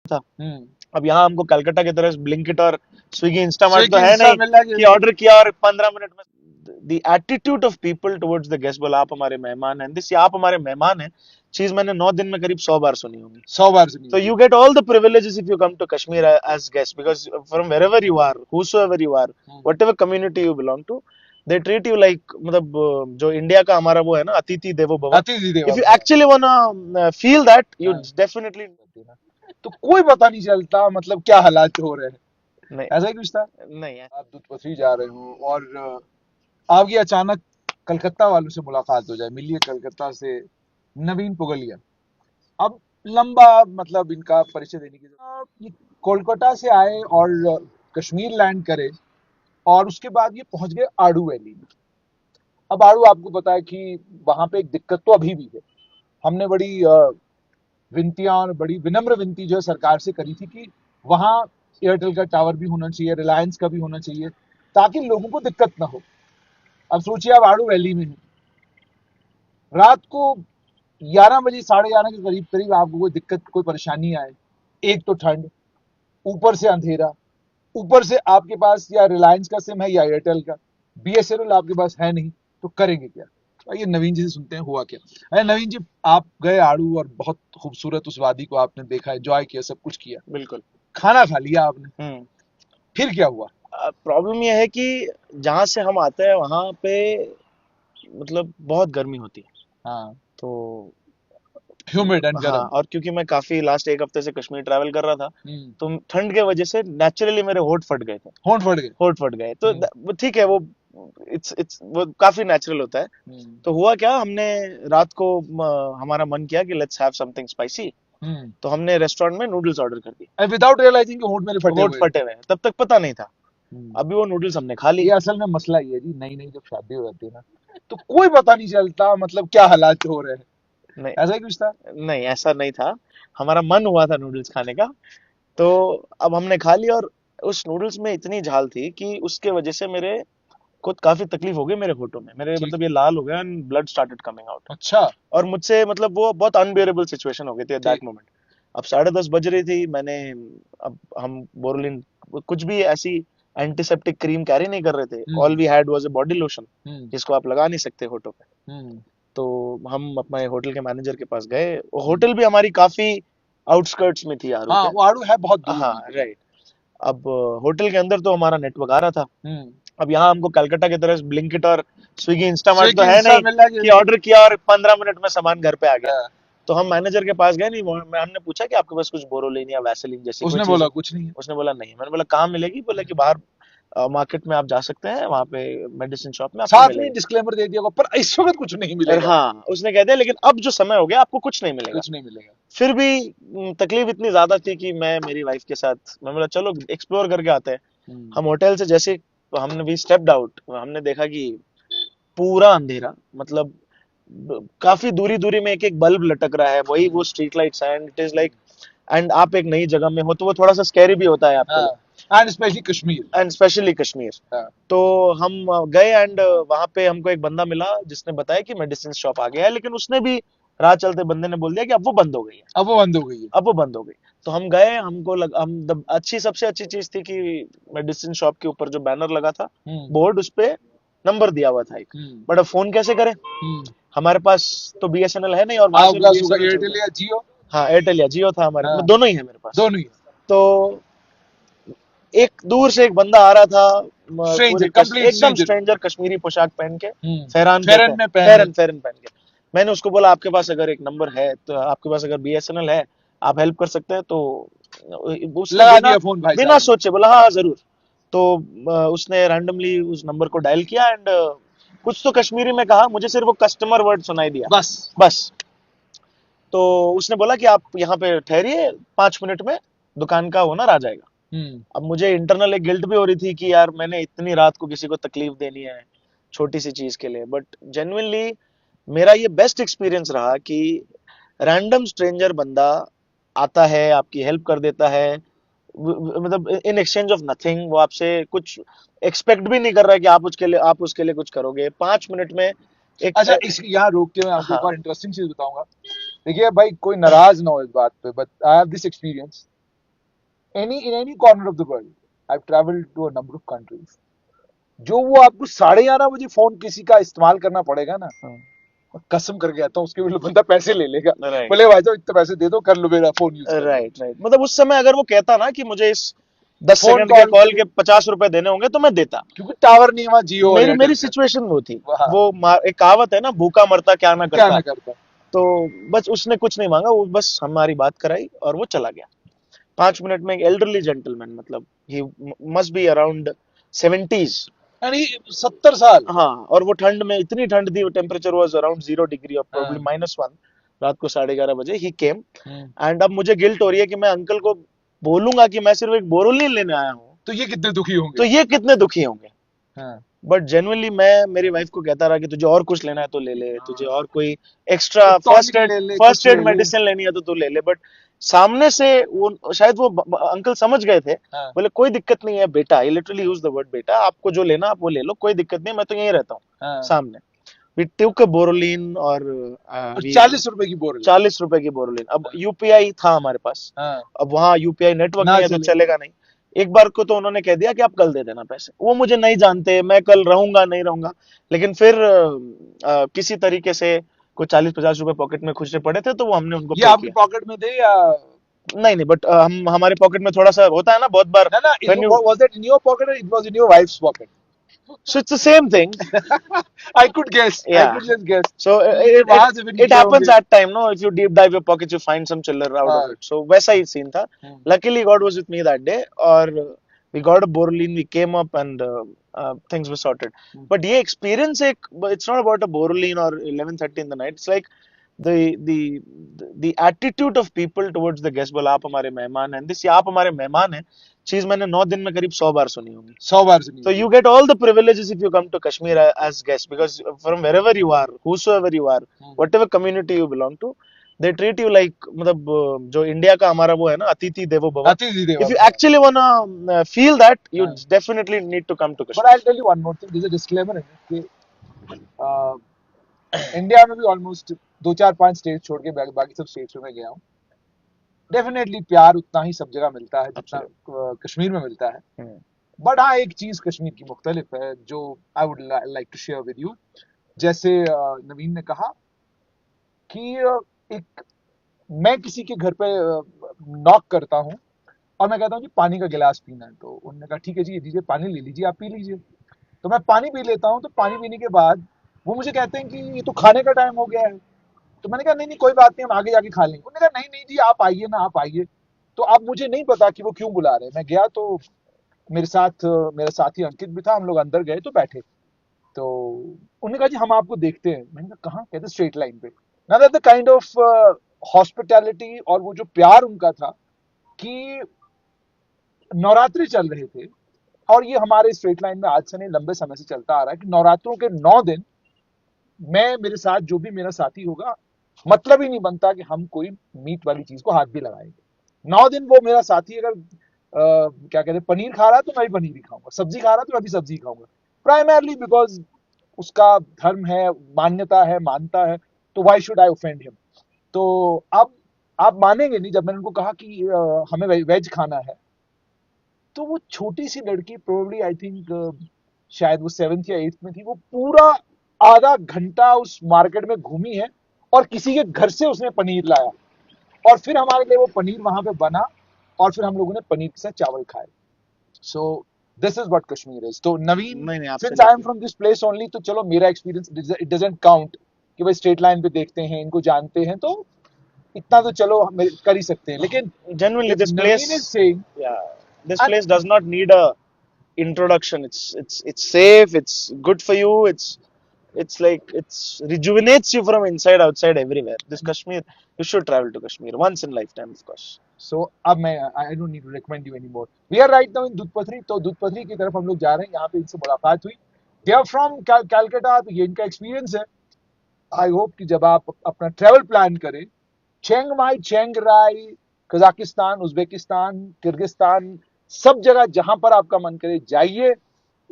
था। अब यहाँ हमको कलकत्ता की तरह ब्लिंकिट और स्विगी इंस्टामार्ट तो स्विगी है इंस्टा नहीं मिल रहा है कि जल्दी। ऑर्डर किया और 15 मिनट में। The attitude of people towards the guest, बोला आप हमारे मेहमान हैं, दिस आप हमारे मेहमान हैं, चीज मैंने 9 दिन में करीब 100 बार सुनी होगी। 100 बार सुनी So होगी। you get all the privileges if you come to Kashmir as guests, because from wherever you are, whosoever you are, whatever community you belong to, they treat you like, मतलब जो इंडिया का हमारा वो है ना, अतिथि देवो भव। अतिथि देवो If you भव। actually wanna feel that, you हाँ। definitely तो कोई पता नहीं चलता मतलब क्या हालात हो रहे हैं। नहीं। ऐसा ही कुछ था। नहीं है। आप दूध पथरी जा रहे हो और आपकी अचानक कलकत्ता वालों से मुलाकात हो जाए, मिलिए कलकत्ता से नवीन पुगलिया। अब लंबा मतलब इनका परिचय देने की जरूरत, ये कोलकाता से आए और कश्मीर लैंड करे और उसके बाद ये पहुंच गए आड़ू वैली में। अब आड़ू आपको पता है कि वहां पे एक दिक्कत तो अभी भी है। हमने बड़ी विनतियां और बड़ी विनम्र विनती जो है सरकार से करी थी कि वहां एयरटेल का टावर भी होना चाहिए, रिलायंस का भी होना चाहिए, ताकि लोगों को दिक्कत ना हो। अब सोचिए आप आड़ू वैली में हैं, रात को 11 बजे 11:30 के करीब करीब आपको कोई दिक्कत कोई परेशानी आए, एक तो ठंड, ऊपर से अंधेरा, ऊपर से आपके पास या रिलायंस का सिम है या एयरटेल का, बीएसएनएल आपके पास है नहीं, तो करेंगे क्या? आइए नवीन जी से सुनते हैं हुआ क्या। अरे नवीन जी, आप गए आड़ू और बहुत खूबसूरत उस वादी को आपने देखा, एंजॉय किया, सब कुछ किया, बिल्कुल। खाना खा लिया आपने, हम्म। फिर क्या हुआ? प्रॉब्लम यह है कि जहाँ से हम आते हैं वहां पे मतलब बहुत गर्मी होती है। हाँ। तो ह्यूमिड एंड हाँ, गर्म। और क्योंकि मैं काफी लास्ट एक हफ्ते से कश्मीर ट्रैवल कर रहा था, हम्म। तो ठंड के वजह से नेचुरली मेरे होंठ फट गए थे। होंठ फट गए। होंठ फट गए तो हम्म। वो ठीक है, वो इट्स वो काफी नेचुरल होता है। हम्म। तो हुआ क्या, हमने रात को हमारा मन किया कि लेट्स हैव समथिंग स्पाइसी। हम्म। तो हमने रेस्टोरेंट में नूडल्स ऑर्डर कर दिए। विदाउट रियलाइजिंग कि होंठ मेरे फटे होंठ हुए हैं। फटे हुए हैं, तब तक पता नहीं था। हम्म। अभी वो नूडल्स हमने खा ली। ये असल में मसला ये है जी, नई नई जब शादी हो जाती है ना, तो कोई पता नहीं चलता मतलब क्या हालात हो रहे हैं। नहीं। ऐसा ही कुछ था। नहीं, ऐसा नहीं था। हमारा मन हुआ था नूडल्स खाने का, तो अब हमने खा लिया। और उस नूडल्स में इतनी झाल थी कि उसके वजह से मेरे को काफी तकलीफ हो गई मेरे होठों में, मेरे ठीक। मतलब ये लाल हो गया and blood started coming out. अच्छा। और मुझसे मतलब वो बहुत अनबियरेबल सिचुएशन हो गई थी एट दैट ठीक। मोमेंट। अब 10:30 बज रही थी, मैंने, अब हम बोरोलिन कुछ भी ऐसी एंटीसेप्टिक क्रीम कैरी नहीं कर रहे थे, all hmm. We had was a body lotion, hmm. जिसको आप लगा नहीं सकते होठों पे। हम्म। तो हम अपने होटल के मैनेजर के पास गए। हम्म। होटल भी हमारी काफी आउटस्कर्ट्स में थी आरू हाँ, के। वो आड़ू है बहुत दूर हाँ, बिल्कुल। राइट। अब होटल के अंदर तो हमारा नेटवर्क आ रहा था। हम्म। अब यहाँ हमको कलकत्ता की तरह ब्लिंकिट और स्विगी इंस्टामार्ट तो स्विगी है इंस्टा नहीं मिल रहा है कि जल्दी। ऑर्डर किया और 15 मिनट में सामान घर पे आ गया। हाँ, तो हम मैनेजर के पास गए, नहीं हमने पूछा कि आपके पास कुछ बोरोलिन या वैसेलिन जैसी कोई उसने चीज बोला है। कुछ नहीं है। उसने बोला नहीं। मैंने बोला कहाँ मिलेगी, बोला कि बाहर मार्केट में आप जा सकते हैं, वहाँ पे मेडिसिन शॉप में आपको साथ में मिलेगा। डिस्क्लेमर दे दिया होगा, पर इस वक्त कुछ नहीं और मिलेगा। हाँ, उसने कह दिया लेकिन अब जो समय हो गया आपको कुछ नहीं मिलेगा। कुछ नहीं मिलेगा। फिर भी तकलीफ इतनी ज्यादा थी कि मैं मेरी वाइफ के साथ, मैं बोला चलो एक्सप्लोर करके आते हैं। हम्म। हम होटल से जैसे हमने भी स्टेप्ड आउट, हमने देखा कि पूरा अंधेरा, मतलब काफी दूरी दूरी में एक एक बल्ब लटक रहा है, वही वो स्ट्रीट लाइट्स हैं, and it is like, and आप एक नई जगह में हो तो वो थोड़ा सा स्कैरी भी होता है आपके हाँ, लिए, and specially Kashmir. And specially Kashmir. हाँ। तो हम गए एंड वहां पे हमको एक बंदा मिला जिसने बताया कि मेडिसिन शॉप आ गया है, लेकिन उसने भी राह चलते बंदे ने बोल दिया कि अब वो बंद हो गई है। अब वो बंद हो गई है। अब वो बंद हो गई। तो हम गए, अच्छी सबसे अच्छी चीज थी कि मेडिसिन शॉप के ऊपर जो बैनर लगा था, हम्म। बोर्ड, उस पे नंबर दिया हुआ था एक। हम्म। बट अब फोन कैसे करें, हम्म। हमारे पास तो बीएसएनएल है नहीं, और वहां से आपका होगा बीएसएनएल चलता एयरटेल है। या जियो? हाँ, एयरटेल या जियो था हमारे, हाँ, दोनों ही है मेरे पास। दोनों ही है। तो एक दूर से एक बंदा आ रहा था, स्ट्रेंजर, कंप्लीट एकदम स्ट्रेंजर। स्ट्रेंजर, कश्मीरी पोशाक पहन के, हम्म। फैरान कहते फेरन हैं, में पहन के। फैरन फैरन पहन के। मैंने उसको बोला आपके पास अगर एक नंबर है, तो आपके पास अगर बीएसएनएल है, आप हेल्प कर सकते हैं तो। उसने लगा बिना दिया फोन भाई बिना साहब ने। सोचे बोला हाँ हाँ, जरूर। तो उसने रैंडमली उस नंबर को डायल किया एंड कुछ तो कश्मीरी में कहा, मुझे सिर्फ वो कस्टमर वर्ड सुनाई दिया, बस। बस। तो उसने बोला कि आप यहाँ पे ठहरिए, 5 मिनट में दुकान का ओनर आ जाएगा। हम्म। अब मुझे इंटरनल एक गिल्ट भी हो रही थी कि यार मैंने इतनी रात को किसी को तकलीफ देनी है छोटी सी चीज के लिए, बट जेन्युइनली मेरा ये बेस्ट एक्सपीरियंस रहा कि रैंडम स्ट्रेंजर बंदा आता है, आपकी हेल्प कर देता है, मतलब इन एक्सचेंज ऑफ नथिंग, वो आपसे कुछ एक्सपेक्ट भी नहीं कर रहा है कि आप उसके लिए कुछ करोगे 5 मिनट में। एक अच्छा, इस यहाँ रोक के मैं आपको एक हाँ। और इंटरेस्टिंग चीज बताऊंगा। देखिए भाई, कोई नाराज ना हो इस बात पे, but I have this experience. in any corner of the world, I've traveled to a number of countries. जो वो आपको 11:30 बजे फोन किसी का इस्तेमाल करना पड़ेगा ना, मैं कसम करके कहता हूँ उसके लिए बंदा पैसे ले लेगा, राइट बोले भाई साहब इतने पैसे दे दो, कर लो मेरा फोन यूज कर लो। राइट राइट, मतलब उस समय अगर वो कहता ना कि मुझे इस 10 सेकंड के फोन कॉल कॉल के 50 रुपए देने होंगे तो मैं देता। क्योंकि टावर नहीं है वहाँ जियो और मेरी एयरटेल मेरी का। सिचुएशन वो थी। वाह, वो एक कहावत है ना, भूखा मरता क्या ना क्या करता। ना करता। तो बस उसने कुछ नहीं मांगा, वो बस हमारी बात कराई और वो चला गया। 5 मिनट में एक एल्डरली जेंटलमैन, मतलब he must be around 70s। यानी 70 साल। हाँ, और वो ठंड में, इतनी ठंड थी, टेम्परेचर वाज अराउंड 0 डिग्री और प्रोबब्ली हाँ। -1। रात को 11:30 बजे ही केम। हम्म। एंड अब मुझे गिल्ट हो रही है कि मैं अंकल को बोलूंगा कि मैं सिर्फ एक बोरोलिन लेने आया हूँ, तो ये कितने दुखी तो होंगे। ये कितने दुखी होंगे। हाँ। बट जेन्युइनली मैं मेरी वाइफ को कहता रहा कि तुझे और कुछ लेना है तो ले ले, तुझे हाँ, और कोई एक्स्ट्रा एक टॉनिक ले ले, फर्स्ट कुछ एड ले ले। मेडिसिन लेनी है तो तू ले ले। बट सामने से वो शायद वो अंकल समझ गए थे। हाँ। बोले कोई दिक्कत नहीं है बेटा, I literally use the word बेटा, आपको जो लेना आप वो ले लो, कोई दिक्कत नहीं, मैं तो यहीं रहता हूँ हाँ। सामने। वी टुक बोरोलिन और और वी 40 रुपए की बोरी। 40 रुपए की बोरोलिन। अब हाँ। यूपीआई था हमारे पास, हाँ। अब वहां यूपीआई नेटवर्क ना नहीं है तो चले। चलेगा नहीं। एक बार को तो उन्होंने कह दिया कि आप कल दे देना पैसे, वो मुझे नहीं जानते, मैं कल रहूंगा नहीं रहूंगा। लेकिन फिर किसी तरीके से कुछ 40-50 रुपए पॉकेट में खुचरे पड़े थे तो वो हमने उनको ये पे आपकी किया। पॉकेट में थे या? नहीं नहीं, बट हम हमारे पॉकेट में थोड़ा सा होता है ना बहुत बार, ना ना, when you, was that in your pocket or it was in your wife's pocket? So it's the same thing. I could guess. I Yeah. could just guess So कि ये it वहां से भी it निकले happens होंगे। at time, no? If you deep dive your pockets, you find some chiller out of हाँ। it. So वैसा ही scene था। हम्म। Luckily God was with me that day, और we got a Borolene, we came up and things were sorted. Hmm. But ये experience एक, it's not about a Borolene or 11:30 in the night. It's like the the the attitude of people towards the guest। बोला आप हमारे मेहमान हैं, this आप हमारे मेहमान हैं चीज मैंने 9 दिन में करीब 100 बार सुनी होगी। 100 बार सुनी So होगी। you get all the privileges if you come to Kashmir as guests, because from wherever you are, whosoever you are, hmm. whatever community you belong to, they treat you like, मतलब जो India का हमारा वो है ना, अतिथि देवो भव। अतिथि देवो If you भव। actually wanna feel that, you हाँ। definitely need to come to But I'll Kashmir। tell you one more thing. There's a disclaimer in it कि इंडिया में भी ऑलमोस्ट 2 4 5 स्टेट छोड़ के बाकी सब स्टेट्स में गया हूँ। डेफिनेटली प्यार उतना ही सब जगह मिलता है जितना Absolutely। कश्मीर में मिलता है। हम्म। बट हाँ, एक चीज कश्मीर की मुख्तलिफ है जो I would like to share with you. जैसे नवीन ने कहा कि एक मैं किसी के घर पे नॉक करता हूँ और मैं कहता हूँ जी पानी का गिलास पीना है, तो उन्होंने कहा ठीक है जी ये लीजिए पानी ले लीजिए, आप पी लीजिए। तो मैं पानी पी लेता हूँ, तो पानी पीने के बाद वो मुझे कहते हैं कि ये तो खाने का टाइम हो गया है। तो मैंने कहा नहीं नहीं कोई बात नहीं, हम आगे जाके खा लेंगे। उन्होंने कहा नहीं नहीं जी आप आइए ना, आप आइए। तो अब मुझे नहीं पता कि वो क्यों बुला रहे हैं। मैं गया तो मेरे साथ मेरा साथी अंकित भी था, हम लोग अंदर गए तो बैठे। तो उन्होंने कहा जी हम आपको देखते हैं। मैंने कहा कहाँ? कहते स्ट्रेट लाइन पे। ना that the kind of hospitality और वो जो प्यार उनका था कि नवरात्रि चल रहे थे, और ये हमारे स्ट्रेट लाइन में आज से नहीं लंबे समय से चलता आ रहा है कि नवरात्रों के 9 दिन मैं मेरे साथ जो भी मेरा साथी होगा, मतलब ही नहीं बनता कि हम कोई मीट वाली चीज को हाथ भी लगाएंगे। 9 दिन वो मेरा साथी अगर क्या कहते हैं पनीर खा रहा है तो मैं भी पनीर ही खाऊंगा, सब्जी खा रहा है तो मैं भी सब्जी खाऊंगा। प्राइमरली बिकॉज उसका धर्म है, मान्यता है, मानता है, तो why should I offend him. तो अब आप मानेंगे नहीं, जब मैंने उनको कहा कि हमें वेज खाना है, तो वो छोटी सी लड़की प्रोबेबली आई थिंक शायद वो 7th या 8th में थी, वो पूरा आधा घंटा उस मार्केट में घूमी है और किसी के घर से उसने पनीर लाया और फिर हमारे लिए वो पनीर वहां पे बना और फिर हम लोगों ने पनीर के साथ चावल खाए। So this is what Kashmir is. तो नवीन, नहीं नहीं, since I am absolutely. From this place only, तो चलो मेरा एक्सपीरियंस इट डजंट काउंट कि भाई स्ट्रेट लाइन पे देखते हैं, इनको जानते हैं, तो इतना तो चलो हम कर ही सकते हैं। लेकिन Genuinely, if this Naveen is place, saying yeah, this place does not need a introduction. It's safe. It's good for you. It's like it's rejuvenates you from inside outside everywhere. This Kashmir, you should travel to Kashmir once in lifetime, of course। So अब मैं I don't need to recommend you any more. We are right now in Doodhpathri. तो दूधपथरी की तरफ हम लोग जा रहे हैं, यहाँ पे इनसे मुलाकात हुई। दे आर फ्रॉम कैलकाटा, तो ये इनका एक्सपीरियंस है। आई होप कि जब आप अपना ट्रेवल प्लान करें, चेंग माई, चेंग राई, कजाकिस्तान, उज्बेकिस्तान, किर्गिस्तान, सब जगह जहां पर आपका मन करे जाइए।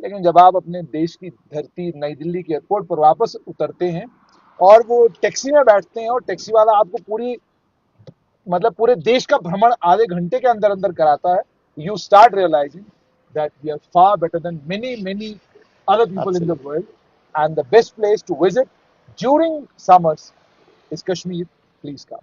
लेकिन जब आप अपने देश की धरती नई दिल्ली के एयरपोर्ट पर वापस उतरते हैं और वो टैक्सी में बैठते हैं और टैक्सी वाला आपको पूरी मतलब पूरे देश का भ्रमण आधे घंटे के अंदर अंदर कराता है, you start realizing that we are far better than many other people in the Absolutely. world. And the best place to visit during summers is Kashmir. Please come.